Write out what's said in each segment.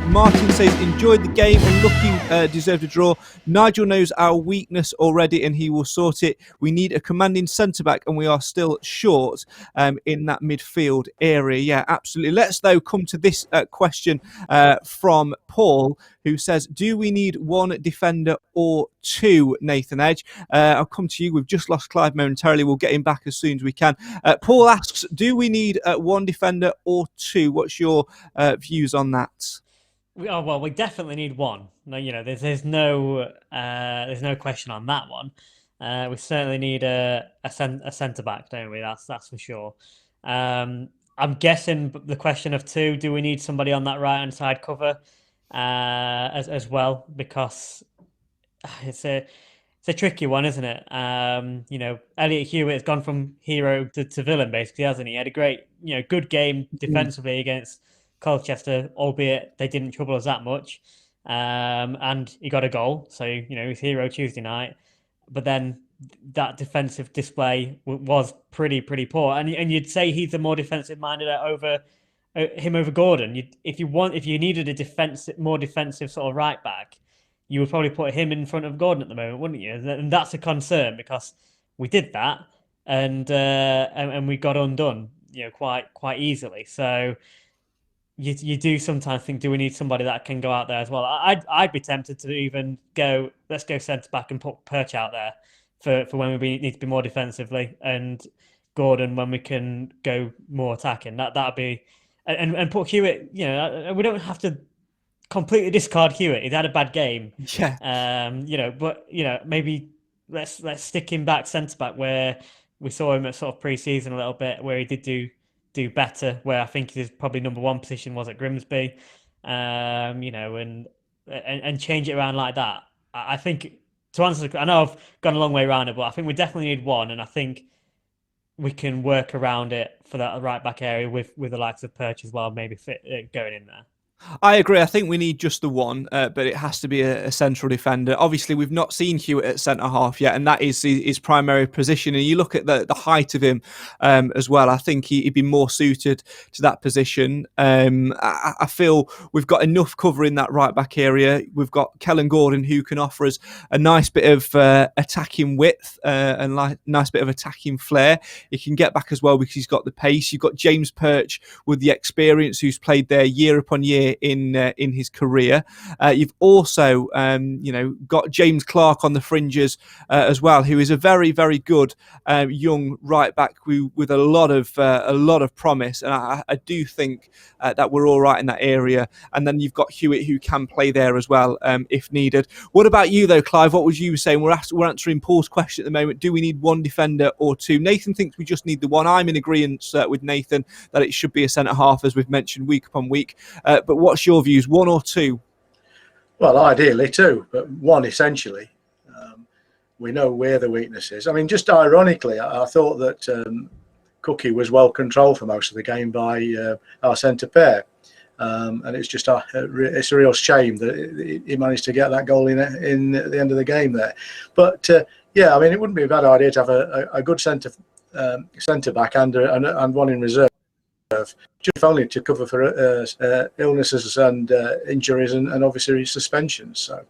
Martin says, enjoyed the game and looking deserved a draw. Nigel knows our weakness already and he will sort it. We need a commanding centre-back and we are still short in that midfield area. Yeah, absolutely. Let's, though, come to this question from Paul, who says, do we need one defender or two, Nathan Edge? I'll come to you. We've just lost Clive momentarily. We'll get him back as soon as we can. Paul asks, do we need one defender or two? What's your views on that? Well, we definitely need one. No, there's no question on that one. We certainly need a centre back, don't we? That's for sure. I'm guessing the question of two. Do we need somebody on that right hand side cover as well? Because it's a tricky one, isn't it? Elliott Hewiit has gone from hero to villain, basically, hasn't he? He had a great, good game defensively against Colchester, albeit they didn't trouble us that much. And he got a goal, so he's hero Tuesday night. But then that defensive display was pretty poor, and you'd say he's the more defensive minded over Gordon. If you needed a more defensive sort of right back, you would probably put him in front of Gordon at the moment, wouldn't you? And that's a concern because we did that, and we got undone, quite easily. So you do sometimes think, do we need somebody that can go out there as well? I'd be tempted to even go, let's go centre back and put Perch out there for when we need to be more defensively, and Gordon when we can go more attacking. That'd be, and put Hewitt. We don't have to completely discard Hewitt. He's had a bad game. Yeah. But maybe let's stick him back centre back where we saw him at sort of pre-season a little bit, where he did do better, where I think his probably number one position was at Grimsby, and change it around like that. I think, to answer, I know I've gone a long way around it, but I think we definitely need one, and I think we can work around it for that right back area with the likes of Perch as well, maybe going in there. I agree. I think we need just the one, but it has to be a central defender. Obviously, we've not seen Hewitt at centre half yet, and that is his primary position. And you look at the height of him as well. I think he'd be more suited to that position. I feel we've got enough cover in that right back area. We've got Kellen Gordon, who can offer us a nice bit of attacking width and nice bit of attacking flair. He can get back as well because he's got the pace. You've got James Perch with the experience, who's played there year upon year in his career. You've also got James Clark on the fringes as well, who is a very, very good young right back with a lot of promise, and I do think that we're all right in that area. And then you've got Hewitt, who can play there as well if needed. What about you though, Clive? What was you saying? We're answering Paul's question at the moment. Do we need one defender or two? Nathan thinks we just need the one. I'm in agreement with Nathan that it should be a centre half, as we've mentioned week upon week. But what's your views, one or two? Well, ideally two, but one essentially. We know where the weakness is. I mean, just ironically, I thought that Cookie was well controlled for most of the game by our centre pair. And it's just it's a real shame that he managed to get that goal in at the end of the game there. But yeah, I mean, it wouldn't be a bad idea to have a good centre back and one in reserve, just only to cover for illnesses and injuries and obviously suspensions. So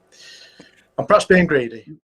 I'm perhaps being greedy.